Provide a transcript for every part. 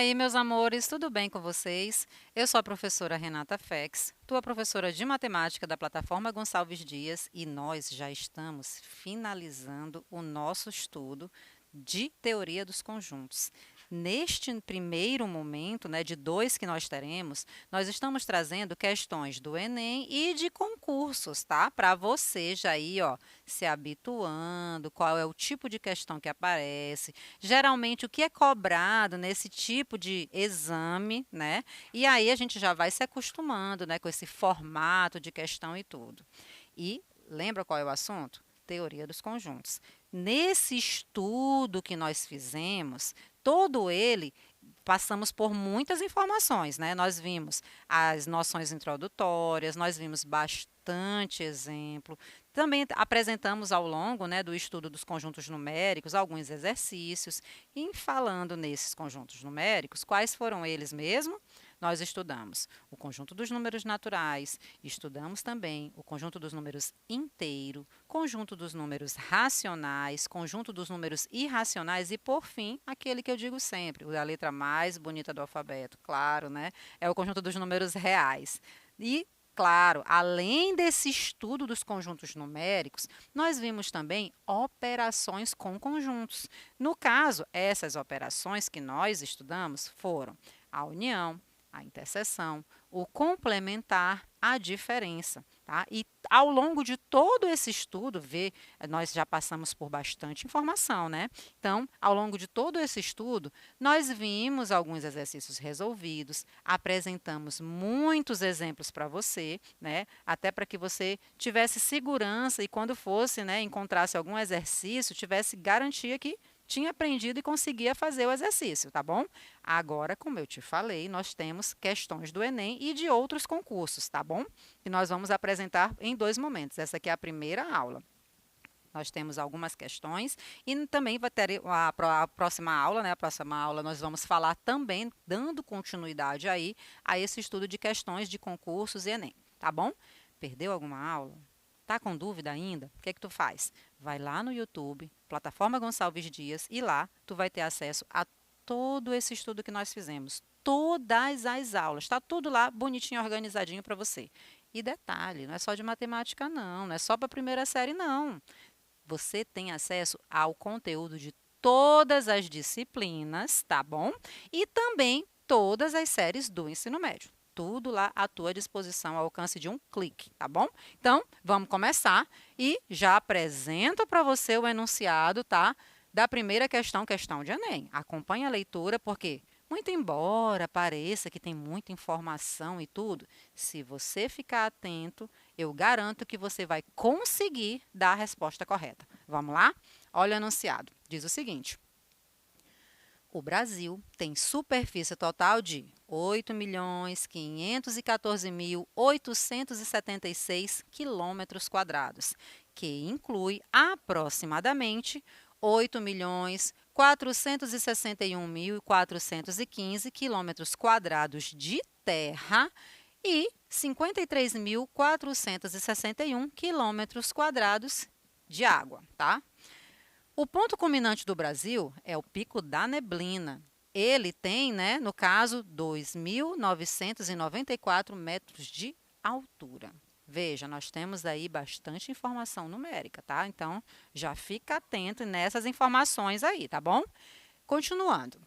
aí, meus amores, tudo bem com vocês? Eu sou a professora Renata Fex, tua professora de matemática da plataforma Gonçalves Dias, e nós já estamos finalizando o nosso estudo de teoria dos conjuntos. Neste primeiro momento, né, de dois que nós teremos, nós estamos trazendo questões do Enem e de concursos, tá? Para você já ir, ó, se habituando, qual é o tipo de questão que aparece, geralmente o que é cobrado nesse tipo de exame, né? E aí a gente já vai se acostumando, né, com esse formato de questão e tudo. E lembra qual é o assunto? Teoria dos conjuntos. Nesse estudo que nós fizemos, todo ele passamos por muitas informações, né? Nós vimos as noções introdutórias, nós vimos bastante exemplo. Também apresentamos ao longo, né, do estudo dos conjuntos numéricos alguns exercícios. E falando nesses conjuntos numéricos, quais foram eles mesmo? Nós estudamos o conjunto dos números naturais, estudamos também o conjunto dos números inteiro, conjunto dos números racionais, conjunto dos números irracionais e, por fim, aquele que eu digo sempre, o da letra mais bonita do alfabeto, claro, né? É o conjunto dos números reais. E, claro, além desse estudo dos conjuntos numéricos, nós vimos também operações com conjuntos. No caso, essas operações que nós estudamos foram a união, a interseção, o complementar, a diferença. Tá? E ao longo de todo esse estudo, nós já passamos por bastante informação, né? Então, ao longo de todo esse estudo, nós vimos alguns exercícios resolvidos, apresentamos muitos exemplos para você, né? Até para que você tivesse segurança e quando fosse, né, encontrasse algum exercício, tivesse garantia que tinha aprendido e conseguia fazer o exercício, tá bom? Agora, como eu te falei, nós temos questões do Enem e de outros concursos, tá bom? Que nós vamos apresentar em dois momentos. Essa aqui é a primeira aula. Nós temos algumas questões e também vai ter a próxima aula, né? A próxima aula nós vamos falar também, dando continuidade aí a esse estudo de questões de concursos e Enem, tá bom? Perdeu alguma aula? Tá com dúvida ainda? O que é que tu faz? Vai lá no YouTube, plataforma Gonçalves Dias, e lá tu vai ter acesso a todo esse estudo que nós fizemos, todas as aulas, está tudo lá bonitinho, organizadinho para você. E detalhe, não é só de matemática não é só para a primeira série não. Você tem acesso ao conteúdo de todas as disciplinas, tá bom? E também todas as séries do ensino médio. Tudo lá à tua disposição, ao alcance de um clique, tá bom? Então, vamos começar e já apresento para você o enunciado, tá? Da primeira questão, questão de Enem. Acompanhe a leitura, porque, muito embora pareça que tem muita informação e tudo, se você ficar atento, eu garanto que você vai conseguir dar a resposta correta. Vamos lá? Olha o enunciado. Diz o seguinte: o Brasil tem superfície total de 8.514.876 quilômetros quadrados, que inclui aproximadamente 8.461.415 quilômetros quadrados de terra e 53.461 quilômetros quadrados de água, tá? O ponto culminante do Brasil é o Pico da Neblina. Ele tem, né, no caso, 2.994 metros de altura. Veja, nós temos aí bastante informação numérica, tá? Então, já fica atento nessas informações aí, tá bom? Continuando.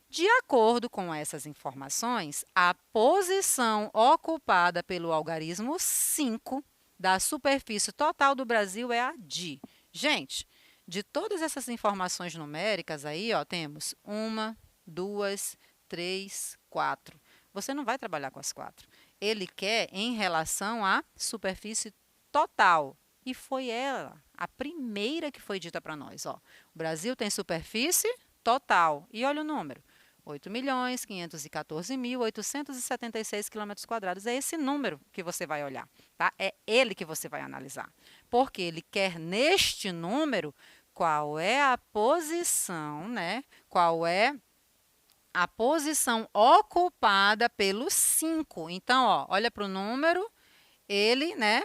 De acordo com essas informações, a posição ocupada pelo algarismo 5 da superfície total do Brasil é a de. Gente, de todas essas informações numéricas aí, ó, temos 1, 2, 3, 4. Você não vai trabalhar com as 4. Ele quer em relação à superfície total. E foi ela, a primeira que foi dita para nós. Ó. O Brasil tem superfície total. E olha o número. 8.514.876 quilômetros quadrados. É esse número que você vai olhar, tá? É ele que você vai analisar. Porque ele quer, neste número, qual é a posição, né? Qual é a posição ocupada pelo 5. Então, ó, olha para o número, ele, né?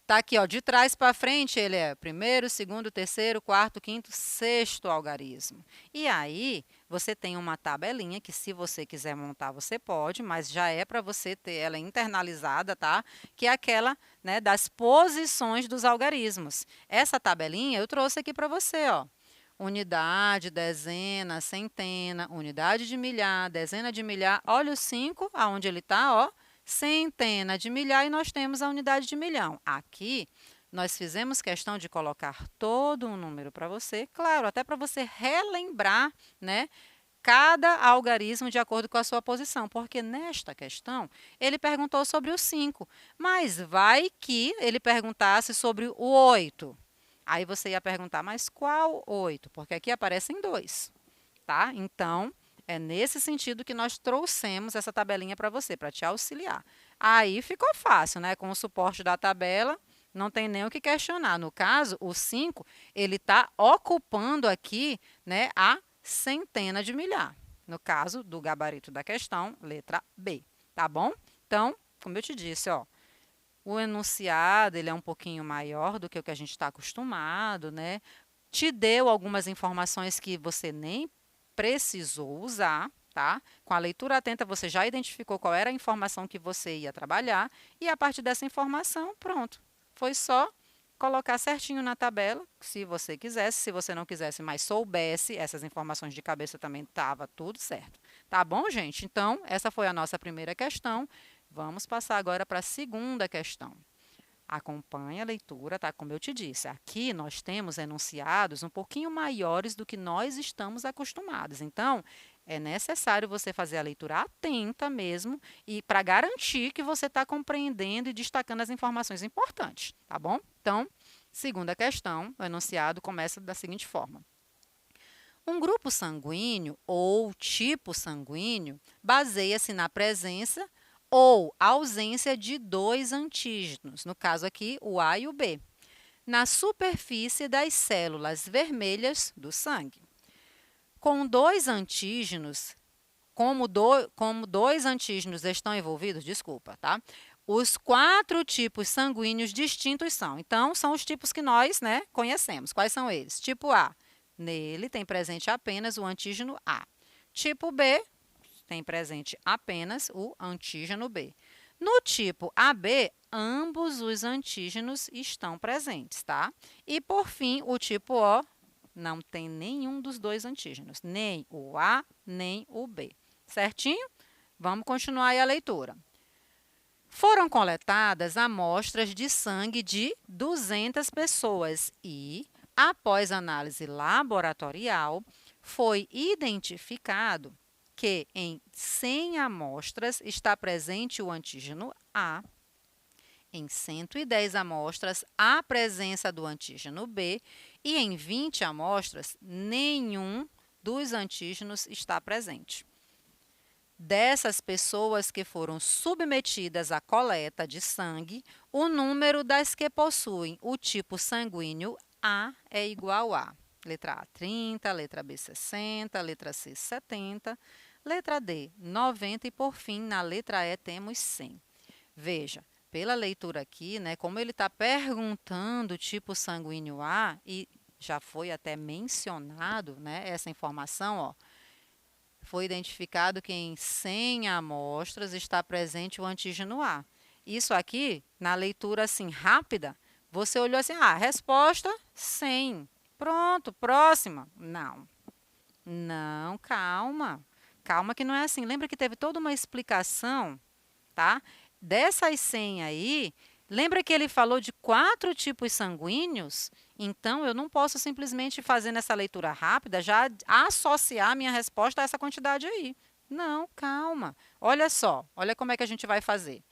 Tá aqui, ó, de trás para frente, ele é primeiro, segundo, terceiro, quarto, quinto, sexto algarismo. E aí, você tem uma tabelinha que, se você quiser montar, você pode, mas já é para você ter ela internalizada, tá? Que é aquela, né, das posições dos algarismos. Essa tabelinha eu trouxe aqui para você, ó. Unidade, dezena, centena, unidade de milhar, dezena de milhar. Olha o 5, aonde ele está, ó. Centena de milhar, e nós temos a unidade de milhão. Aqui, nós fizemos questão de colocar todo um número para você, claro, até para você relembrar, né, cada algarismo de acordo com a sua posição, porque nesta questão ele perguntou sobre o 5, mas vai que ele perguntasse sobre o 8. Aí você ia perguntar, mas qual 8? Porque aqui aparecem 2, tá? Então, é nesse sentido que nós trouxemos essa tabelinha para você, para te auxiliar. Aí ficou fácil, né? Com o suporte da tabela, não tem nem o que questionar. No caso, o 5, ele está ocupando aqui, né, a centena de milhar. No caso do gabarito da questão, letra B, tá bom? Então, como eu te disse, ó, o enunciado, ele é um pouquinho maior do que o que a gente está acostumado, né? Te deu algumas informações que você nem precisou usar, tá? Com a leitura atenta, você já identificou qual era a informação que você ia trabalhar e, a partir dessa informação, pronto. Foi só colocar certinho na tabela, se você quisesse. Se você não quisesse, mas soubesse, essas informações de cabeça também estava tudo certo. Tá bom, gente? Então, essa foi a nossa primeira questão. Vamos passar agora para a segunda questão. Acompanhe a leitura, tá? Como eu te disse, aqui nós temos enunciados um pouquinho maiores do que nós estamos acostumados. Então, é necessário você fazer a leitura atenta mesmo e para garantir que você está compreendendo e destacando as informações importantes, tá bom? Então, segunda questão, o enunciado começa da seguinte forma. Um grupo sanguíneo ou tipo sanguíneo baseia-se na presença ou ausência de 2 antígenos, no caso aqui o A e o B, na superfície das células vermelhas do sangue. Com 2 antígenos, como 2 antígenos estão envolvidos, desculpa, tá? Os 4 tipos sanguíneos distintos são. Então, são os tipos que nós, né, conhecemos. Quais são eles? Tipo A, nele tem presente apenas o antígeno A. Tipo B, tem presente apenas o antígeno B. No tipo AB, ambos os antígenos estão presentes, tá? E, por fim, o tipo O não tem nenhum dos 2 antígenos, nem o A, nem o B. Certinho? Vamos continuar aí a leitura. Foram coletadas amostras de sangue de 200 pessoas e, após análise laboratorial, foi identificado que em 100 amostras está presente o antígeno A, em 110 amostras há presença do antígeno B e em 20 amostras nenhum dos antígenos está presente. Dessas pessoas que foram submetidas à coleta de sangue, o número das que possuem o tipo sanguíneo A é igual a letra A, 30, letra B, 60, letra C, 70, letra D, 90 e, por fim, na letra E temos 100. Veja, pela leitura aqui, né, como ele está perguntando o tipo sanguíneo A, e já foi até mencionado, né, essa informação, ó, foi identificado que em 100 amostras está presente o antígeno A. Isso aqui, na leitura assim rápida, você olhou assim, resposta 100. Pronto, próxima. Não. Não, calma. Calma que não é assim. Lembra que teve toda uma explicação, tá? Dessas 100 aí, lembra que ele falou de 4 tipos sanguíneos? Então, eu não posso simplesmente fazer nessa leitura rápida já associar minha resposta a essa quantidade aí. Não, calma. Olha só, olha como é que a gente vai fazer.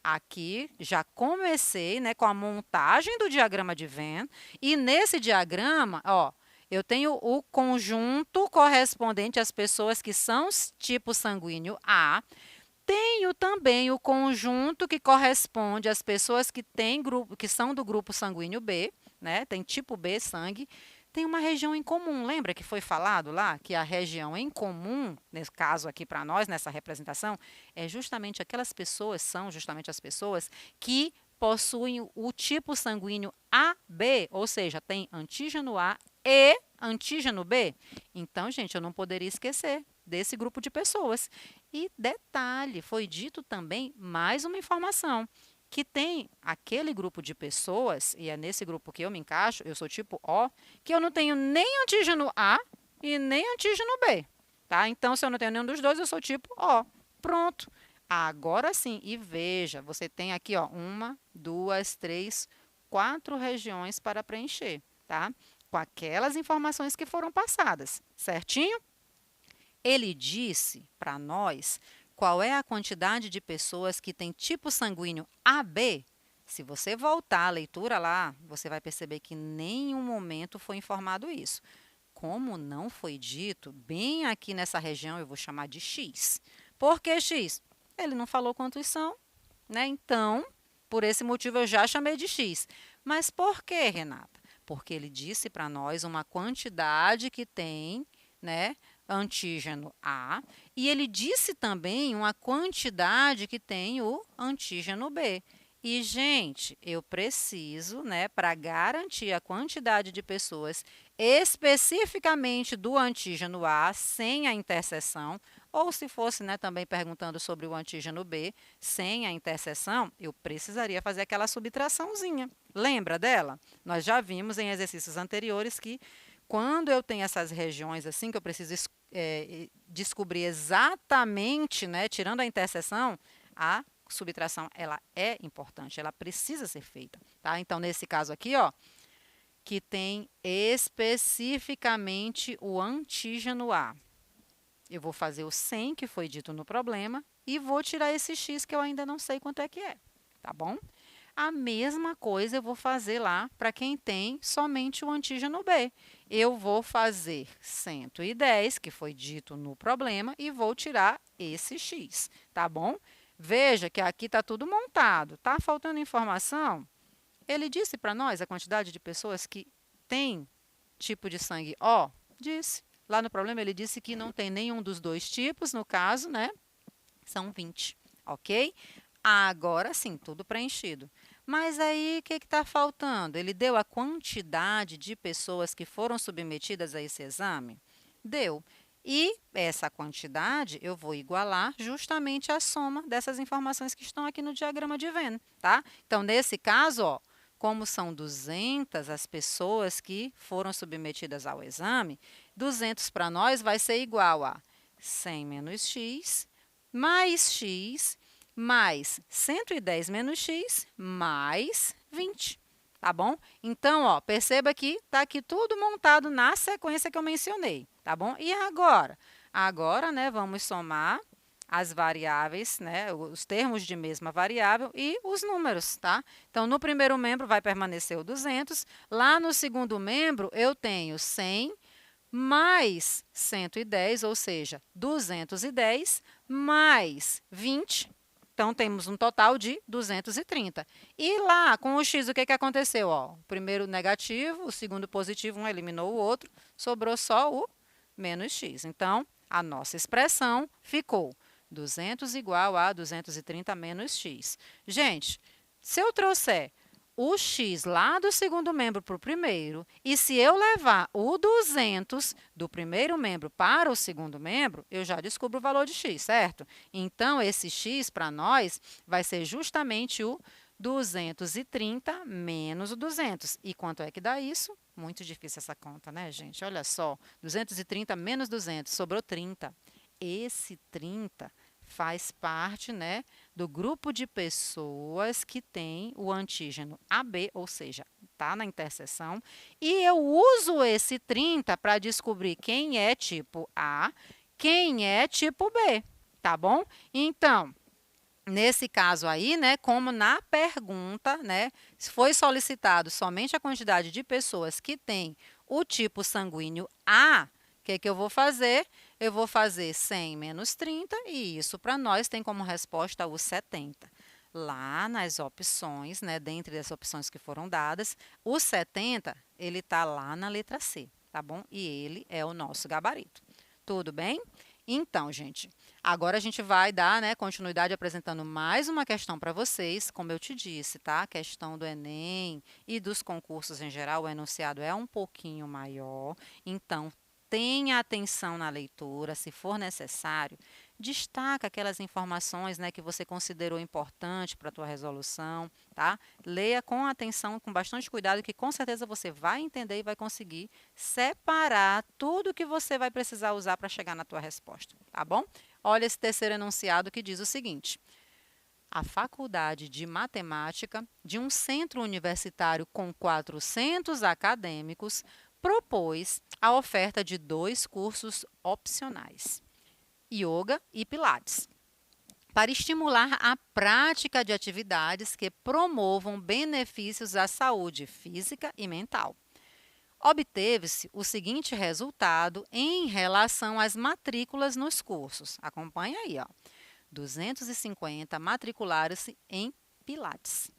Aqui, já comecei, né, com a montagem do diagrama de Venn, e nesse diagrama, ó, eu tenho o conjunto correspondente às pessoas que são tipo sanguíneo A. Tenho também o conjunto que corresponde às pessoas que que são do grupo sanguíneo B, né? Tem tipo B sangue. Tem uma região em comum. Lembra que foi falado lá que a região em comum, nesse caso aqui para nós, nessa representação, é justamente aquelas pessoas, são justamente as pessoas que possuem o tipo sanguíneo AB, ou seja, tem antígeno A e antígeno B? Então, gente, eu não poderia esquecer desse grupo de pessoas. E detalhe, foi dito também mais uma informação, que tem aquele grupo de pessoas, e é nesse grupo que eu me encaixo, eu sou tipo O, que eu não tenho nem antígeno A e nem antígeno B, tá? Então, se eu não tenho nenhum dos dois, eu sou tipo O. Pronto. Agora sim, e veja, você tem aqui, ó, 1, 2, 3, 4 regiões para preencher, tá? Com aquelas informações que foram passadas, certinho? Ele disse para nós qual é a quantidade de pessoas que têm tipo sanguíneo AB. Se você voltar à leitura lá, você vai perceber que em nenhum momento foi informado isso. Como não foi dito, bem aqui nessa região eu vou chamar de X. Por que X? Ele não falou quantos são, né? Então, por esse motivo eu já chamei de X. Mas por que, Renata? Porque ele disse para nós uma quantidade que tem, né, antígeno A, e ele disse também uma quantidade que tem o antígeno B. E, gente, eu preciso, né, para garantir a quantidade de pessoas especificamente do antígeno A, sem a interseção, ou se fosse, né, também perguntando sobre o antígeno B, sem a interseção, eu precisaria fazer aquela subtraçãozinha. Lembra dela? Nós já vimos em exercícios anteriores que quando eu tenho essas regiões assim, que eu preciso descobrir exatamente, né, tirando a interseção, a subtração ela é importante, ela precisa ser feita, tá? Então, nesse caso aqui, ó, que tem especificamente o antígeno A. Eu vou fazer o 100 que foi dito no problema e vou tirar esse x que eu ainda não sei quanto é que é, tá bom? A mesma coisa eu vou fazer lá para quem tem somente o antígeno B. Eu vou fazer 110, que foi dito no problema, e vou tirar esse x, tá bom? Veja que aqui está tudo montado. Tá faltando informação? Ele disse para nós a quantidade de pessoas que têm tipo de sangue O? Disse. Lá no problema ele disse que não tem nenhum dos dois tipos, no caso, né? São 20, ok? Agora sim, tudo preenchido. Mas aí, o que está faltando? Ele deu a quantidade de pessoas que foram submetidas a esse exame? Deu. E essa quantidade eu vou igualar justamente a soma dessas informações que estão aqui no diagrama de Venn, tá? Então, nesse caso, ó, como são 200 as pessoas que foram submetidas ao exame, 200 para nós vai ser igual a 100 menos x, mais 110 menos x, mais 20, tá bom? Então, ó, perceba que está aqui tudo montado na sequência que eu mencionei, tá bom? E agora? Agora, né, vamos somar as variáveis, né, os termos de mesma variável e os números, tá? Então, no primeiro membro vai permanecer o 200, lá no segundo membro eu tenho 100 mais 110, ou seja, 210 mais 20, então temos um total de 230. E lá, com o x, o que aconteceu? Ó, o primeiro negativo, o segundo positivo, um eliminou o outro, sobrou só o menos x. Então, a nossa expressão ficou 200 igual a 230 menos x. Gente, se eu trouxer o x lá do segundo membro para o primeiro, e se eu levar o 200 do primeiro membro para o segundo membro, eu já descubro o valor de x, certo? Então, esse x para nós vai ser justamente o 230 menos o 200. E quanto é que dá isso? Muito difícil essa conta, né, gente? Olha só, 230 menos 200, sobrou 30. Esse 30 faz parte, né, do grupo de pessoas que tem o antígeno AB, ou seja, está na interseção, e eu uso esse 30 para descobrir quem é tipo A, quem é tipo B, tá bom? Então, nesse caso aí, né, como na pergunta, né, foi solicitado somente a quantidade de pessoas que têm o tipo sanguíneo A, o que eu vou fazer? Eu vou fazer 100 menos 30 e isso para nós tem como resposta o 70. Lá nas opções, né, dentre as opções que foram dadas, o 70, ele está lá na letra C, tá bom? E ele é o nosso gabarito. Tudo bem? Então, gente, agora a gente vai dar, né, continuidade apresentando mais uma questão para vocês, como eu te disse, tá? A questão do Enem e dos concursos em geral, o enunciado é um pouquinho maior, então tenha atenção na leitura, se for necessário, destaca aquelas informações, né, que você considerou importante para a tua resolução, tá? Leia com atenção, com bastante cuidado, que com certeza você vai entender e vai conseguir separar tudo que você vai precisar usar para chegar na tua resposta, tá bom? Olha esse terceiro enunciado que diz o seguinte: a Faculdade de Matemática de um centro universitário com 400 acadêmicos propôs a oferta de 2 cursos opcionais, Yoga e Pilates, para estimular a prática de atividades que promovam benefícios à saúde física e mental. Obteve-se o seguinte resultado em relação às matrículas nos cursos. Acompanha aí, ó. 250 matricularam-se em Pilates.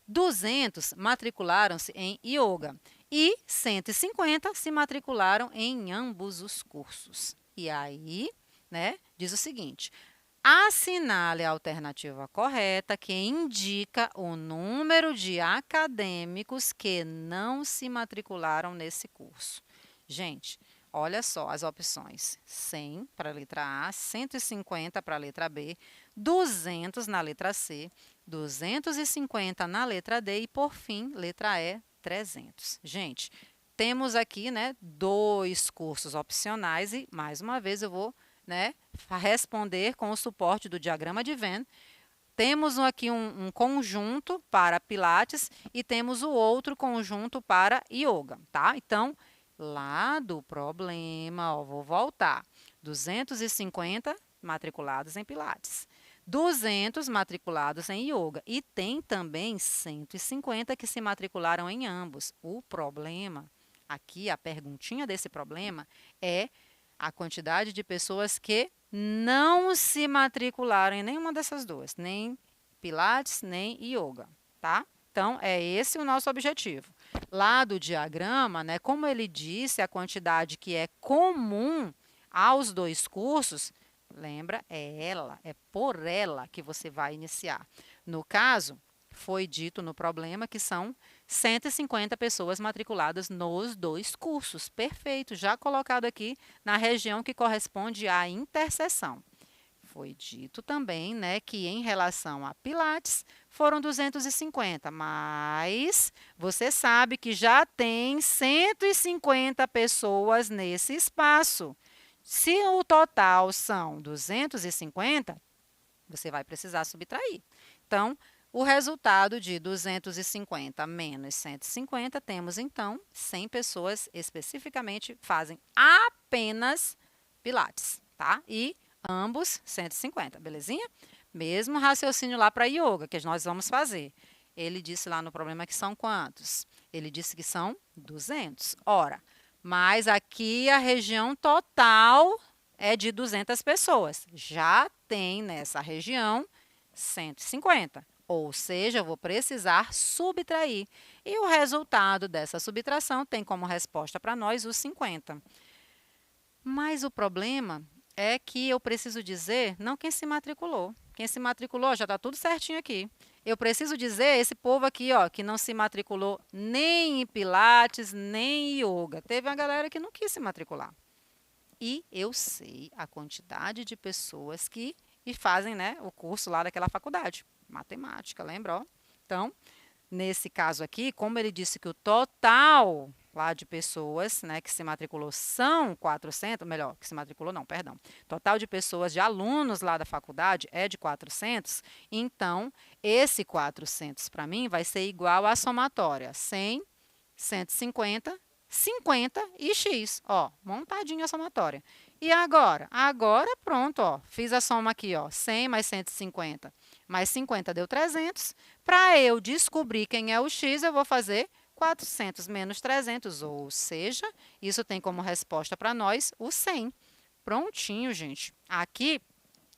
200 matricularam-se em Yoga e 150 se matricularam em ambos os cursos. E aí, né, diz o seguinte: assinale a alternativa correta que indica o número de acadêmicos que não se matricularam nesse curso. Gente, olha só as opções: 100 para a letra A, 150 para a letra B, 200 na letra C, 250 na letra D e, por fim, letra E, 300. Gente, temos aqui, né, 2 cursos opcionais e, mais uma vez, eu vou, né, responder com o suporte do diagrama de Venn. Temos aqui um conjunto para Pilates e temos o outro conjunto para Yoga, tá? Então, lá do problema, ó, vou voltar. 250 matriculados em Pilates, 200 matriculados em Yoga e tem também 150 que se matricularam em ambos. O problema, aqui a perguntinha desse problema é a quantidade de pessoas que não se matricularam em nenhuma dessas duas, nem Pilates, nem Yoga, tá? Então, é esse o nosso objetivo. Lá do diagrama, né, como ele disse, a quantidade que é comum aos 2 cursos, lembra, é por ela que você vai iniciar. No caso, foi dito no problema que são 150 pessoas matriculadas nos 2 cursos. Perfeito, já colocado aqui na região que corresponde à interseção. Foi dito também, né, que em relação a Pilates foram 250, mas você sabe que já tem 150 pessoas nesse espaço. Se o total são 250, você vai precisar subtrair. Então, o resultado de 250 menos 150, temos então 100 pessoas especificamente fazem apenas Pilates, tá? E ambos 150, belezinha? Mesmo raciocínio lá para Yoga, que nós vamos fazer. Ele disse lá no problema que são quantos? Ele disse que são 200. Ora, mas aqui a região total é de 200 pessoas. Já tem nessa região 150. Ou seja, eu vou precisar subtrair. E o resultado dessa subtração tem como resposta para nós os 50. Mas o problema é que eu preciso dizer, não quem se matriculou. Quem se matriculou já está tudo certinho aqui. Eu preciso dizer esse povo aqui, ó, que não se matriculou nem em Pilates, nem em Yoga. Teve uma galera que não quis se matricular. E eu sei a quantidade de pessoas que fazem, né, o curso lá daquela faculdade. Matemática, lembra? Ó? Então, nesse caso aqui, como ele disse que o total lá de pessoas, né, que se matriculou são 400, melhor, que se matriculou não, perdão. Total de pessoas, de alunos lá da faculdade é de 400, então esse 400 para mim vai ser igual à somatória 100, 150, 50 e x, ó, montadinha a somatória. E agora? Agora pronto, ó, fiz a soma aqui, ó, 100 mais 150 mais 50 deu 300. Para eu descobrir quem é o x, eu vou fazer 400 menos 300, ou seja, isso tem como resposta para nós o 100. Prontinho, gente. Aqui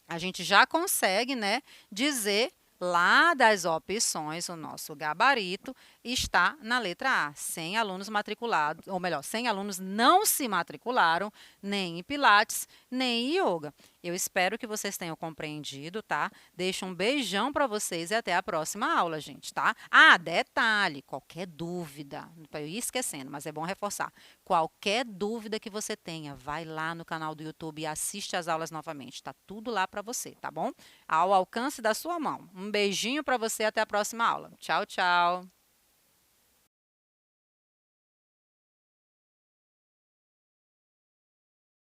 a gente já consegue, né, dizer lá das opções, o nosso gabarito está na letra A. 100 alunos matriculados, ou melhor, 100 alunos não se matricularam nem em Pilates, nem em Yoga. Eu espero que vocês tenham compreendido, tá? Deixo um beijão para vocês e até a próxima aula, gente, tá? Ah, detalhe, qualquer dúvida, eu ia esquecendo, mas é bom reforçar. Qualquer dúvida que você tenha, vai lá no canal do YouTube e assiste as aulas novamente. Tá tudo lá para você, tá bom? Ao alcance da sua mão. Um beijinho para você, até a próxima aula. Tchau, tchau.